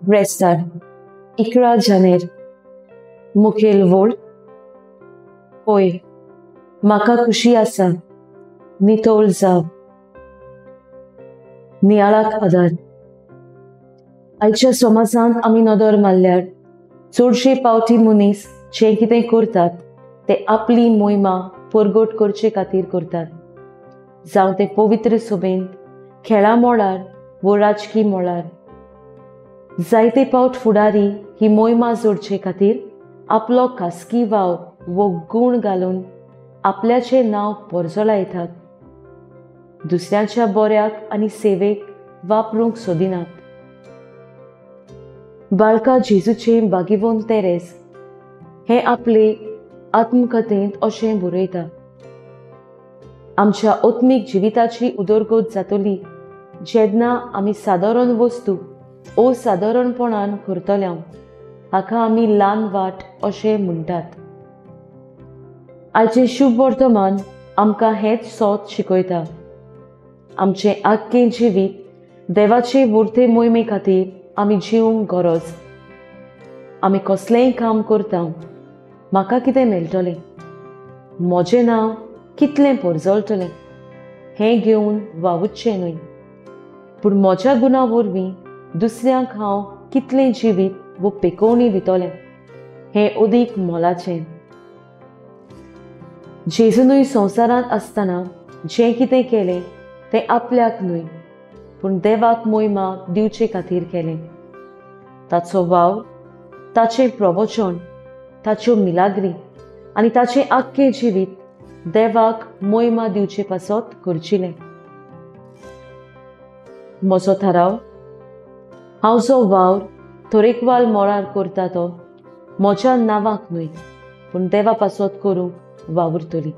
ब्रेस्तार 11 जानेर मुखेल वोल्ड होय म्हाका खुशी आसा नितोळ जाव नियाळाक आदार। आयच्या समाजांत आमी नदर मारल्यार चडशे पावटी मनीस जे कितें करतात ते आपली मोहिमा परगट करचे खातीर करतात, जावं ते पवित्र सभेंत, खेळा मोळार व राजकी मोळार। जायते पावट फुडारी ही मोहिमा जोडचे खातीर आपलो खासगी वाव वो गूण घालून आपल्याचे नांव परजो लायतात, दुसऱ्याच्या बऱ्याक आनी सेवेक वापरूंक सोदिनात। बाळका जेजूचे बागीवोन तेरेस हे आपले आत्मकथेंत अशें बरयता, आमच्या आत्मीक जिविताची उदरगत जातली जेन्ना आमी सादारण वस्तू असादारणपणान करतल्या हाका आमी ल्हान वाट अशें म्हणटात। आयचे शुभ वर्तमान आमकां हेच सोत शिकयता, आमचे आख्खे जिवीत देवाचे वर्थे मोहिमे खातीर आमी जिवंक गरज। आमी कसलेंय काम करता म्हाका कितें मेळटलें, म्हजें नांव कितलें परजळटलें हें घेवन वावुरचें न्हय, पूण म्हज्या गुणा वरवीं दुसऱ्यांक हांव कितलें जिवीत व पेकोवणी दितलें हें अदीक मोलाचें। जेजूनय संवसारांत आसतना जें कितें केलें तें आपल्याक न्हय पूण देवाक मोहिमा दिवचे खातीर केलें। ताचो वाव, ताचें प्रवचन, ताच्यो मिलाग्री आनी ताचें आख्खें जिवीत देवाक मोहिमा दिवचे पासत करचिलें। म्हजो थाराव, हांव जो वावर तरेकवार मोळार करता तो म्हज्या नांवाक न्हय पूण देवा पासत करूंक वावुरतली।